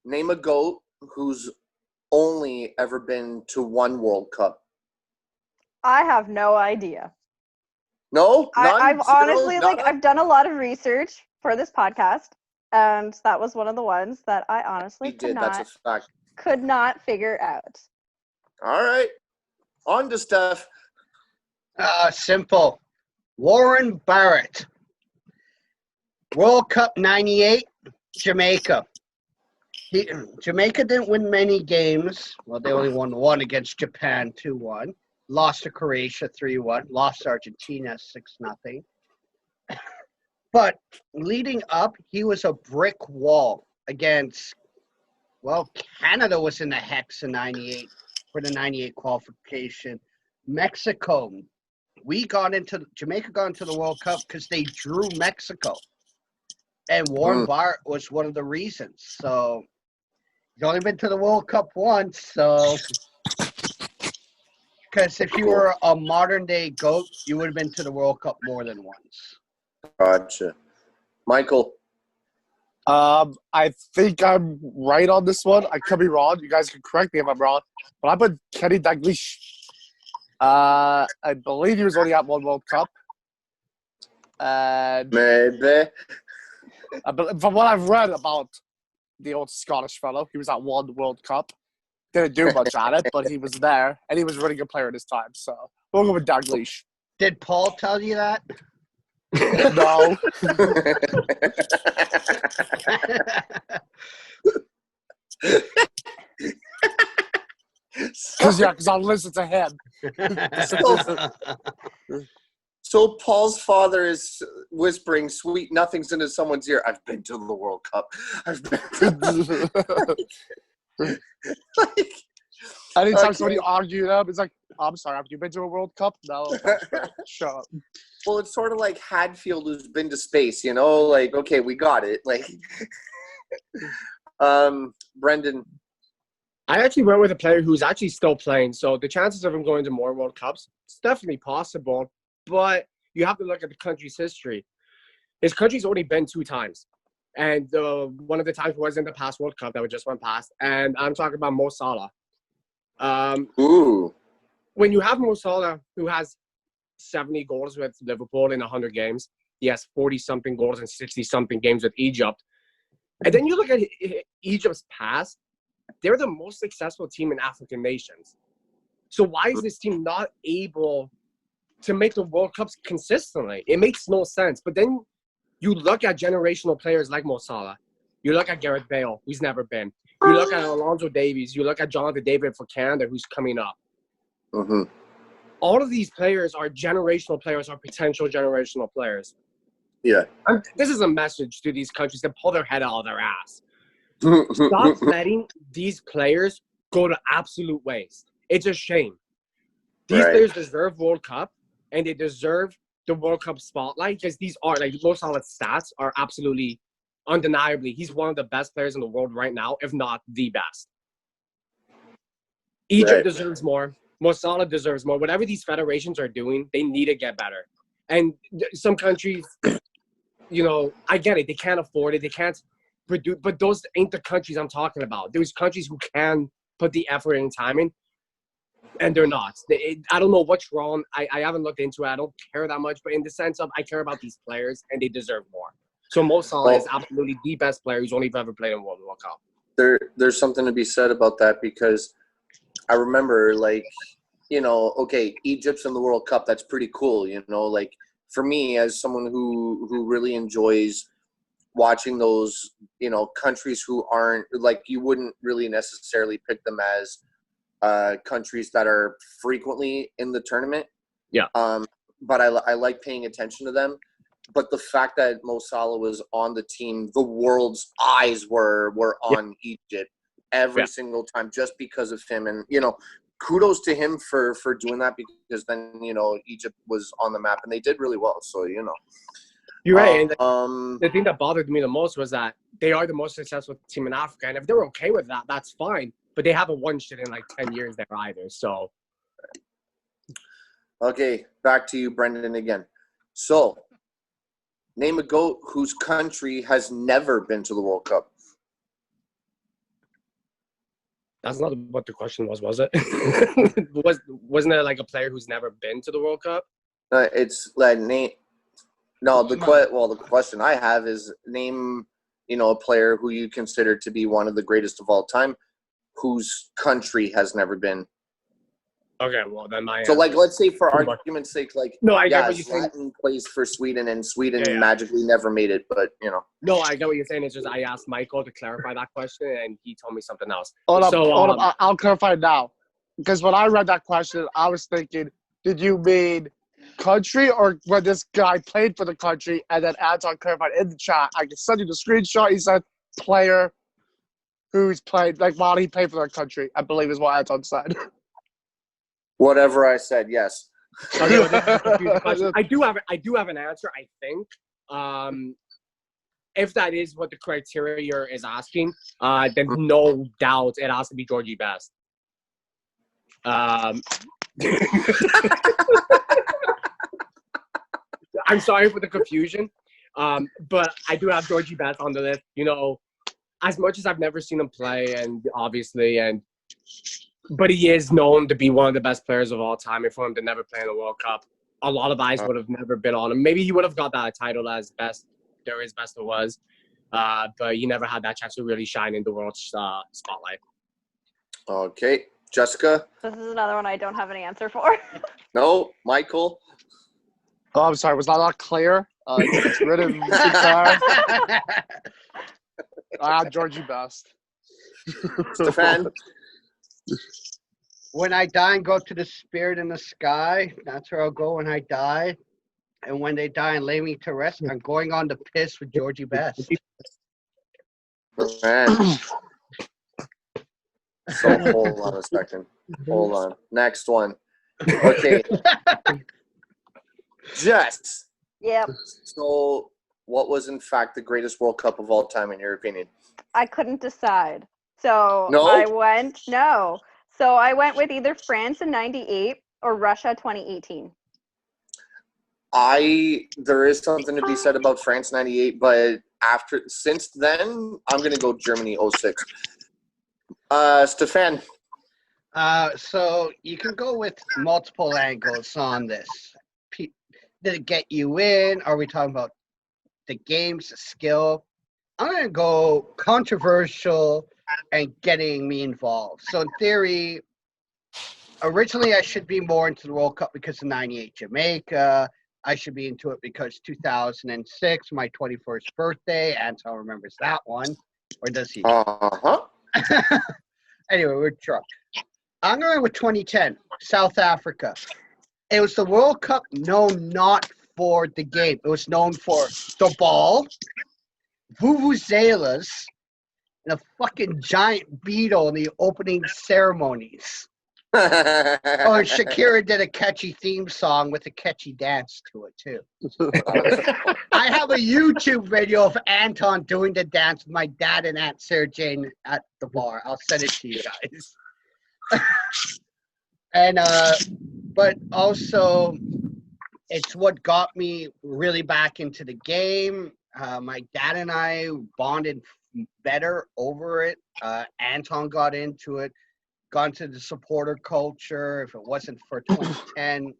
Speaker 1: Name a GOAT who's only ever been to one World Cup.
Speaker 2: I have no idea.
Speaker 1: No, none.
Speaker 2: I've
Speaker 1: Zero,
Speaker 2: honestly
Speaker 1: none?
Speaker 2: I've done a lot of research for this podcast, and that was one of the ones that I honestly
Speaker 1: We did. That's a fact.
Speaker 2: could not figure out.
Speaker 1: All right, on to Steph.
Speaker 4: Simple. Warren Barrett. World Cup 98, Jamaica. Jamaica didn't win many games. Well, they only won one against Japan, 2-1. Lost to Croatia, 3-1. Lost to Argentina, 6-0. But leading up, he was a brick wall against, well, Canada was in the hex in 98 for the 98 qualification. Mexico, Jamaica got into the World Cup because they drew Mexico. And Warren Barrett was one of the reasons. So he's only been to the World Cup once. So, because if you were a modern day GOAT, you would have been to the World Cup more than once.
Speaker 1: Gotcha. Michael.
Speaker 5: I think I'm right on this one. I could be wrong. You guys can correct me if I'm wrong. But I put Kenny Dalglish. I believe he was only at one World Cup. And
Speaker 1: Maybe.
Speaker 5: from what I've read about the old Scottish fellow, he was at one World Cup. Didn't do much at it, but he was there, and he was a really good player at his time. So we'll go with Dalglish.
Speaker 4: Did Paul tell you that?
Speaker 5: No. Because I'll listen to him.
Speaker 1: So Paul's father is whispering sweet nothings into someone's ear. I've been to the World Cup. I've been to like,
Speaker 5: anytime somebody argued up, it's like, I'm sorry, have you been to a World Cup? No. Shut up.
Speaker 1: Well, it's sort of like Hadfield who's been to space, you know? Like, okay, we got it. Like, Brendan.
Speaker 3: I actually went with a player who's actually still playing. So the chances of him going to more World Cups, it's definitely possible. But you have to look at the country's history. His country's only been 2 times. And one of the times was in the past World Cup that we just went past. And I'm talking about Mo Salah.
Speaker 1: Ooh.
Speaker 3: When you have Mo Salah, who has 70 goals with Liverpool in 100 games, he has 40-something goals in 60-something games with Egypt. And then you look at Egypt's past, they're the most successful team in African nations. So why is this team not able to make the World Cups consistently? It makes no sense. But then you look at generational players like Mo Salah. You look at Gareth Bale, who's never been. You look at Alonso Davies. You look at Jonathan David for Canada, who's coming up.
Speaker 1: Mm-hmm.
Speaker 3: All of these players are generational players, are potential generational players.
Speaker 1: Yeah.
Speaker 3: This is a message to these countries to pull their head out of their ass. Stop letting these players go to absolute waste. It's a shame. These players deserve World Cup, and they deserve the World Cup spotlight because these are, like, Mo Salah's stats are absolutely, undeniably, he's one of the best players in the world right now, if not the best. Egypt deserves more. Mo Salah deserves more. Whatever these federations are doing, they need to get better. And some countries, you know, I get it. They can't afford it. They can't produce, but those ain't the countries I'm talking about. There's countries who can put the effort and time in, and they're not. I don't know what's wrong. I haven't looked into it. I don't care that much. But in the sense of I care about these players, and they deserve more. So Mo Salah is absolutely the best player who's only ever played in World Cup.
Speaker 1: There's something to be said about that because I remember, like, you know, okay, Egypt's in the World Cup. That's pretty cool, you know. Like, for me, as someone who really enjoys watching those, you know, countries who aren't, like, you wouldn't really necessarily pick them as countries that are frequently in the tournament.
Speaker 3: Yeah.
Speaker 1: But I like paying attention to them. But the fact that Mo Salah was on the team, the world's eyes were on Egypt every single time just because of him. And, you know, kudos to him for doing that because then, you know, Egypt was on the map and they did really well. So, you know.
Speaker 3: You're right. And the thing that bothered me the most was that they are the most successful team in Africa. And if they're okay with that, that's fine. But they haven't won shit in like 10 years there either. So.
Speaker 1: Okay, back to you, Brendan, again. So, name a GOAT whose country has never been to the World Cup.
Speaker 3: That's not what the question was it? Wasn't it like a player who's never been to the World Cup?
Speaker 1: It's like name. No, the question I have is name, you know, a player who you consider to be one of the greatest of all time, whose country has never been.
Speaker 3: Okay, well then my
Speaker 1: So, like,
Speaker 3: answer-
Speaker 1: let's say for
Speaker 3: Pretty much.
Speaker 1: argument's sake, like,
Speaker 3: No, I get
Speaker 1: yeah,
Speaker 3: what you're saying.
Speaker 1: Zlatan plays for Sweden, and Sweden
Speaker 3: Yeah.
Speaker 1: magically never made it, but, you know.
Speaker 3: No, I get what you're saying. It's just I asked Michael to clarify that question, and he told me something else.
Speaker 5: Hold
Speaker 3: So,
Speaker 5: up. I'll clarify now. Because when I read that question, I was thinking, did you mean country or when this guy played for the country? And then Anton clarified in the chat. I can send you the screenshot. He said player who's played, like, while he played for their country, I believe is what Anton said.
Speaker 1: Whatever I said, yes.
Speaker 3: Okay, well, this is a confusing question. I do have an answer, I think. If that is what the criteria is asking, then no doubt it has to be Georgie Best. I'm sorry for the confusion, but I do have Georgie Best on the list. You know, as much as I've never seen him play, and obviously, but he is known to be one of the best players of all time. And for him to never play in the World Cup, a lot of eyes would have never been on him. Maybe he would have got that title as best there is, best there was, but he never had that chance to really shine in the world spotlight.
Speaker 1: Okay. Jessica?
Speaker 2: This is another one I don't have an answer for.
Speaker 1: No. Michael?
Speaker 5: Oh, I'm sorry. Was that not clear? It's written clear. I have Georgie Best.
Speaker 1: Stefan?
Speaker 4: When I die and go to the spirit in the sky, that's where I'll go when I die. And when they die and lay me to rest, I'm going on the piss with Georgie Best.
Speaker 1: Man. So hold on a second. Hold on. Next one. Okay. Jess.
Speaker 2: Yep.
Speaker 1: So what was in fact the greatest World Cup of all time in your opinion?
Speaker 2: I couldn't decide. So
Speaker 1: No?
Speaker 2: I went with either France in 98 or Russia 2018.
Speaker 1: There is something to be said about France 98, but since then I'm gonna go Germany 06. Stefan.
Speaker 4: So you can go with multiple angles on this. Did it get you in? Are we talking about the game's skill? I'm going to go controversial and getting me involved. So in theory, originally I should be more into the World Cup because of 98 Jamaica. I should be into it because 2006, my 21st birthday. Anton remembers that one. Or does he?
Speaker 1: Uh-huh.
Speaker 4: Anyway, we're drunk. I'm going with 2010, South Africa. It was the World Cup known not for the game. It was known for the ball, vuvuzelas, and a fucking giant beetle in the opening ceremonies. Oh, and Shakira did a catchy theme song with a catchy dance to it, too. I have a YouTube video of Anton doing the dance with my dad and Aunt Sarah Jane at the bar. I'll send it to you guys. And but also it's what got me really back into the game. My dad and I bonded better over it. Anton got into it, got into the supporter culture. If it wasn't for 2010,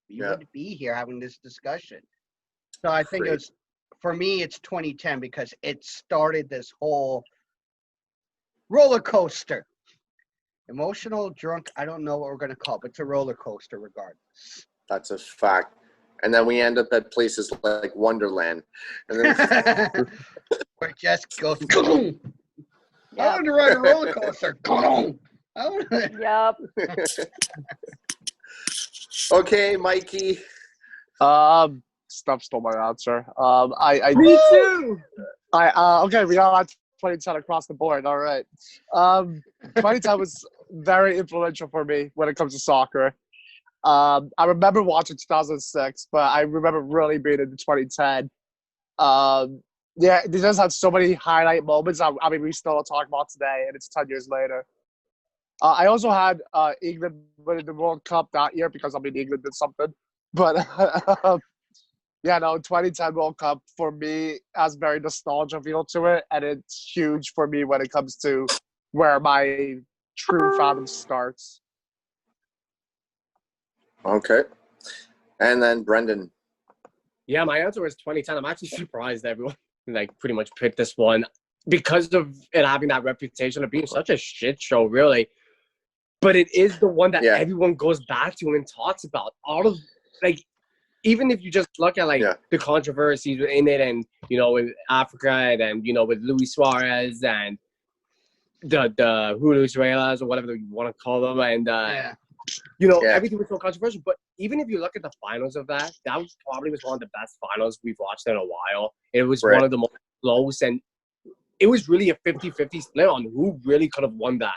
Speaker 4: we wouldn't be here having this discussion. So I think for me, it's 2010 because it started this whole roller coaster. Emotional, drunk, I don't know what we're going to call it, but it's a roller coaster regardless.
Speaker 1: That's a fact. And then we end up at places like Wonderland. And then
Speaker 4: where it just goes, I want to ride a roller coaster.
Speaker 2: Yep.
Speaker 1: Okay, Mikey.
Speaker 5: Stuff stole my answer.
Speaker 3: Me too.
Speaker 5: Okay, we got 2010 across the board. All right. 2010 was very influential for me when it comes to soccer. I remember watching 2006, but I remember really being into 2010. Yeah, they just had so many highlight moments. I mean, we still talk about today, and it's 10 years later. I also had England winning the World Cup that year because, I mean, England did something. But, yeah, no, 2010 World Cup for me has very nostalgia feel to it, and it's huge for me when it comes to where my true fandom starts.
Speaker 1: Okay. And then Brendan.
Speaker 3: Yeah, my answer was 2010. I'm actually surprised everyone pretty much picked this one because of it having that reputation of being such a shit show, really. but it is the one that
Speaker 1: Yeah.
Speaker 3: everyone goes back to and talks about. All of like, even if you just look at like the controversies in it, and with Africa, and then with Luis Suarez and the Julio Suarez or whatever you want to call them, and everything was so controversial. But even if you look at the finals of that was probably one of the best finals we've watched in a while. It was one of the most close, and it was really a 50-50 split on who really could have won that.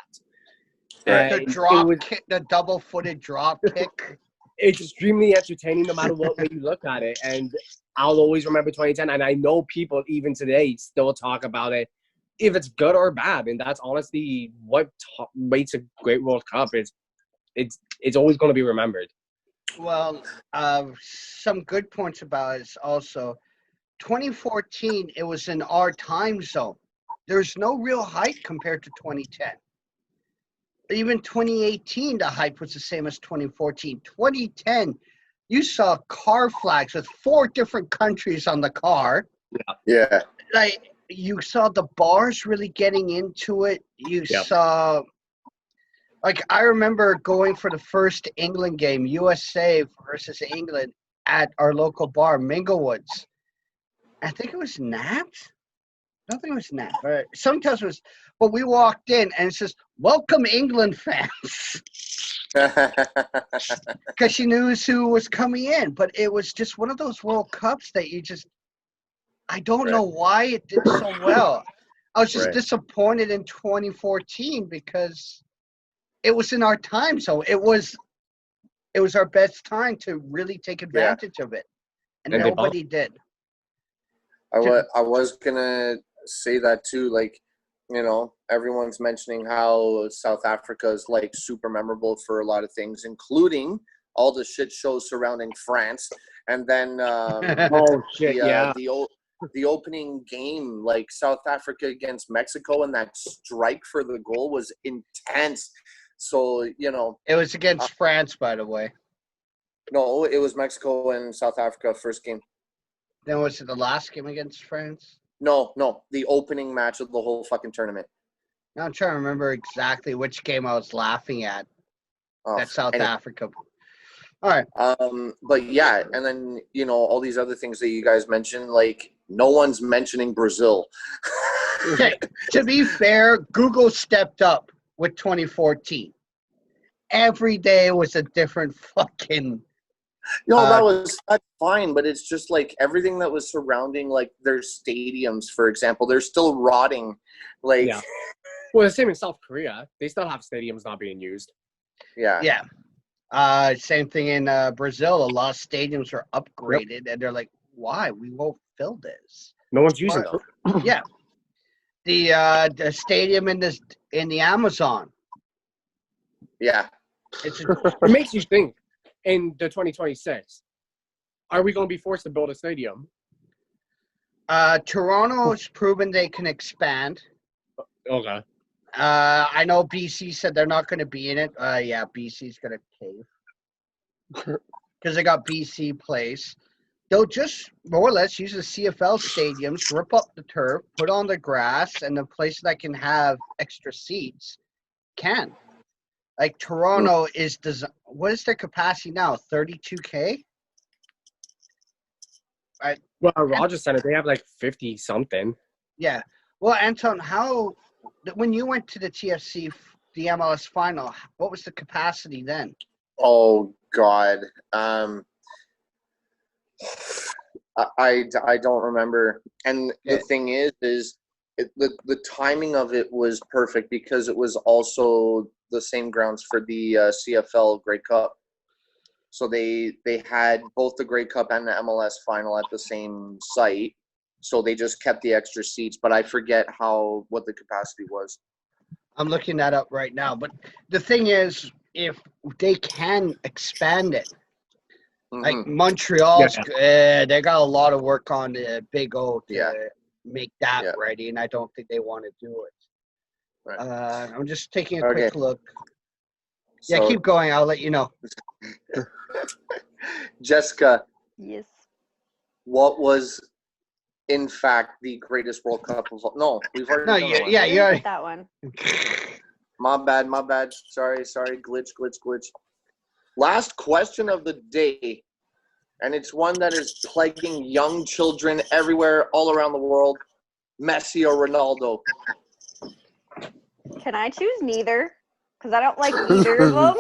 Speaker 4: The drop kick, the double-footed drop kick.
Speaker 3: It's extremely entertaining no matter what way you look at it. And I'll always remember 2010. And I know people even today still talk about it, if it's good or bad. And that's honestly what makes a great World Cup. It's always going to be remembered.
Speaker 4: Well, some good points about it is also 2014, it was in our time zone. There's no real hype compared to 2010. Even 2018, the hype was the same as 2014. 2010, you saw car flags with 4 different countries on the car.
Speaker 1: Yeah.
Speaker 4: Like, you saw the bars really getting into it. You saw, like, I remember going for the first England game, USA versus England, at our local bar, Minglewoods. I think it was Naps. I don't think it was Nat, but sometimes it was. But we walked in and it says, "Welcome, England fans," because she knew who was coming in. But it was just one of those World Cups that you just, I don't know why it did so well. I was just disappointed in 2014 because it was in our time, so it was our best time to really take advantage of it, and nobody did.
Speaker 1: I was gonna say that too. Like, everyone's mentioning how South Africa is like super memorable for a lot of things, including all the shit shows surrounding France, and then the opening game, like South Africa against Mexico, and that strike for the goal was intense. So
Speaker 4: it was against France, by the way.
Speaker 1: No, it was Mexico and South Africa first game.
Speaker 4: Then was it the last game against France?
Speaker 1: No, the opening match of the whole fucking tournament.
Speaker 4: Now I'm trying to remember exactly which game I was laughing at. South Africa. All right.
Speaker 1: But yeah, and then all these other things that you guys mentioned, like no one's mentioning Brazil.
Speaker 4: Okay. To be fair, Google stepped up with 2014. Every day was a different fucking.
Speaker 1: That's fine, but it's just like everything that was surrounding like their stadiums, for example, they're still rotting. Like,
Speaker 3: well, the same in South Korea. They still have stadiums not being used.
Speaker 4: Yeah. Same thing in Brazil. A lot of stadiums are upgraded, and they're like, "Why? We won't fill this.
Speaker 3: No one's using them."
Speaker 4: Yeah. The stadium in the Amazon.
Speaker 1: Yeah.
Speaker 3: It makes you think. In the 2026, are we going to be forced to build a stadium?
Speaker 4: Toronto has proven they can expand.
Speaker 3: Okay.
Speaker 4: I know BC said they're not going to be in it. BC's going to cave. Because they got BC Place. They'll just more or less use the CFL stadiums, rip up the turf, put on the grass, and the place that can have extra seats can. Like Toronto is what is their capacity now? 32K? Right.
Speaker 3: Well, Rogers Center, they have like 50 something.
Speaker 4: Yeah. Well, Anton, when you went to the TFC, the MLS final, what was the capacity then?
Speaker 1: Oh God. I don't remember. And the thing is the timing of it was perfect because it was also the same grounds for the CFL Grey Cup. So they had both the Grey Cup and the MLS final at the same site. So they just kept the extra seats, but I forget what the capacity was.
Speaker 4: I'm looking that up right now. But the thing is, if they can expand it, like Montreal, they got a lot of work on the Big O to make that ready, and I don't think they want to do it. Right. I'm just taking a quick look. So, keep going. I'll let you know.
Speaker 1: Jessica.
Speaker 2: Yes.
Speaker 1: What was, in fact, the greatest World Cup of all? No, we've already done
Speaker 2: you already did that one.
Speaker 1: My bad. Sorry. Glitch. Last question of the day, and it's one that is plaguing young children everywhere, all around the world. Messi or Ronaldo?
Speaker 2: Can I choose neither? Because I don't like either of them.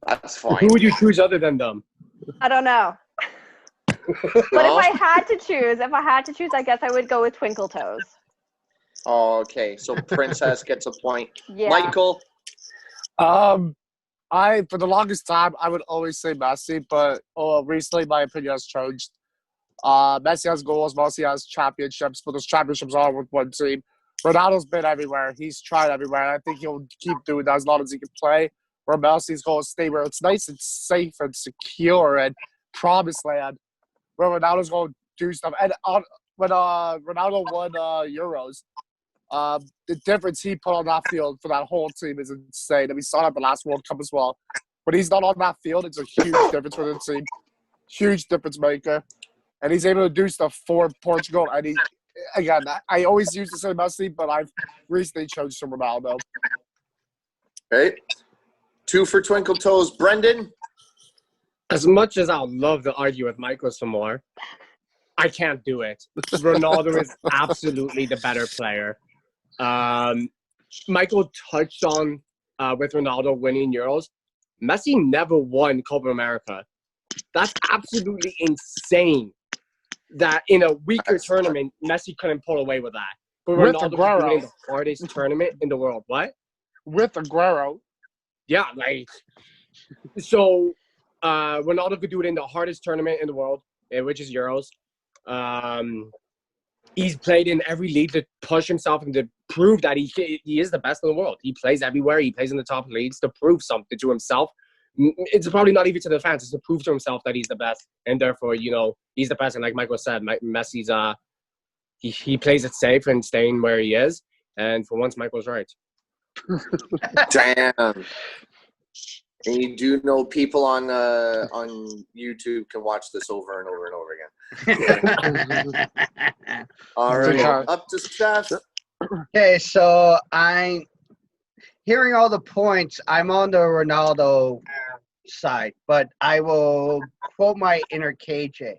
Speaker 1: That's fine.
Speaker 3: Who would you choose other than them?
Speaker 2: I don't know. But if I had to choose, I guess I would go with Twinkle Toes.
Speaker 1: Oh, okay. So Princess gets a point.
Speaker 2: Yeah.
Speaker 1: Michael?
Speaker 5: For the longest time, I would always say Messi, but recently my opinion has changed. Messi has goals, Messi has championships, but those championships are with one team. Ronaldo's been everywhere. He's tried everywhere, and I think he'll keep doing that as long as he can play. Where Messi's going to stay where it's nice and safe and secure and promised land, where Ronaldo's going to do stuff. And when Ronaldo won Euros, the difference he put on that field for that whole team is insane. And we saw that at the last World Cup as well. When he's not on that field, it's a huge difference for the team. Huge difference maker. And he's able to do stuff for Portugal. And I always used to say Messi, but I've recently chosen Ronaldo.
Speaker 1: Okay. 2 for Twinkle Toes. Brendan?
Speaker 3: As much as I'd love to argue with Michael some more, I can't do it. Ronaldo is absolutely the better player. Michael touched on with Ronaldo winning Euros. Messi never won Copa America. That's absolutely insane. That in a weaker tournament, Messi couldn't pull away with that. But
Speaker 5: With
Speaker 3: Ronaldo
Speaker 5: Aguero.
Speaker 3: was winning the hardest tournament in the world. What?
Speaker 5: With Aguero.
Speaker 3: Yeah, so Ronaldo could do it in the hardest tournament in the world, which is Euros. He's played in every league to push himself and to prove that he is the best in the world. He plays everywhere. He plays in the top leagues to prove something to himself. It's probably not even to the fans. It's to prove to himself that he's the best, and therefore, he's the best. And like Michael said, Messi's he plays it safe and staying where he is. And for once, Michael's right.
Speaker 1: Damn. And you do know people on YouTube can watch this over and over and over again. All right, up to Steph.
Speaker 4: Okay, so I'm hearing all the points. I'm on the Ronaldo side, but I will quote my inner KJ.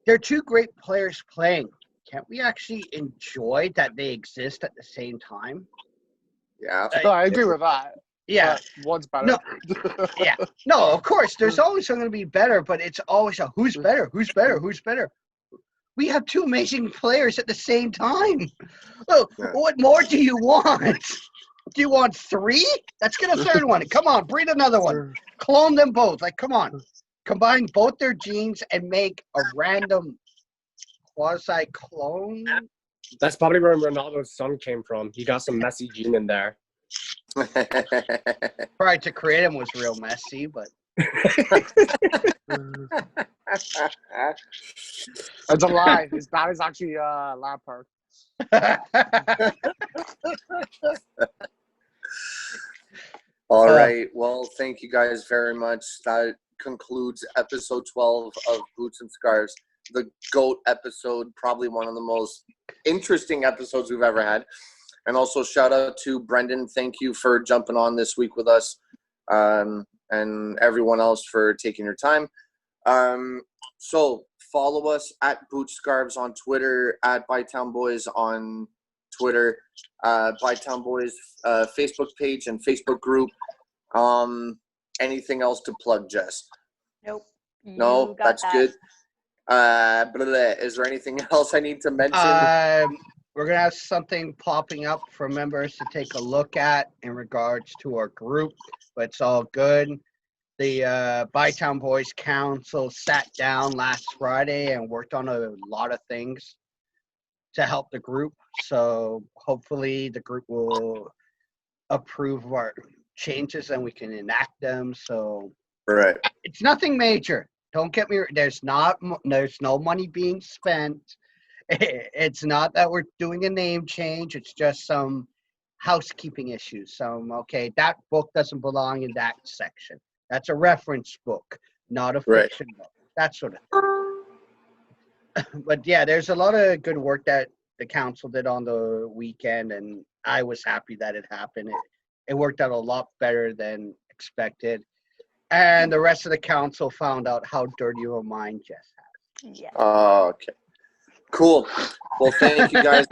Speaker 4: They're two great players playing. Can't we actually enjoy that they exist at the same time?
Speaker 1: Yeah.
Speaker 5: No, I agree with that.
Speaker 4: Yeah.
Speaker 5: One's better.
Speaker 4: No, yeah. No, of course, there's always going to be better, but it's always a who's better, who's better, who's better. We have two amazing players at the same time. Well, what more do you want? Do you want 3? Let's get a third one. Come on, breed another one. Clone them both. Come on. Combine both their genes and make a random quasi-clone.
Speaker 3: That's probably where Ronaldo's son came from. He got some Messi gene in there.
Speaker 4: Probably to create him was real messy, but
Speaker 5: It's a lie. His dad is actually Lampard.
Speaker 1: All right. Well, thank you guys very much. That concludes episode 12 of Boots and Scarves, the GOAT episode, probably one of the most interesting episodes we've ever had. And also shout out to Brendan. Thank you for jumping on this week with us, and everyone else for taking your time. So follow us at Boot Scarves on Twitter, at Bytown Boys on Twitter, Bytown Boys Facebook page and Facebook group. Anything else to plug, Jess?
Speaker 2: Nope.
Speaker 1: No, that's good. Is there anything else I need to mention?
Speaker 4: We're going to have something popping up for members to take a look at in regards to our group, but it's all good. The Bytown Boys Council sat down last Friday and worked on a lot of things to help the group. So hopefully the group will approve of our changes and we can enact them. So
Speaker 1: Right.
Speaker 4: it's nothing major. Don't get me. There's no money being spent. It's not that we're doing a name change. It's just some housekeeping issues. That book doesn't belong in that section. That's a reference book, not a fiction book. That sort of thing. But yeah, there's a lot of good work that the council did on the weekend, and I was happy that it happened. It worked out a lot better than expected. And the rest of the council found out how dirty of a mind Jess had.
Speaker 2: Yeah.
Speaker 1: Okay. Cool. Well, thank you guys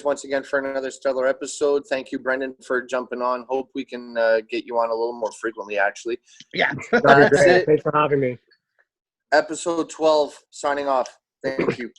Speaker 1: once again for another stellar episode. Thank you, Brendan, for jumping on. Hope we can get you on a little more frequently, actually.
Speaker 4: Yeah.
Speaker 3: That'd be
Speaker 1: That's
Speaker 3: great.
Speaker 1: it.
Speaker 3: Thanks for having me.
Speaker 1: Episode 12, signing off. Thank you.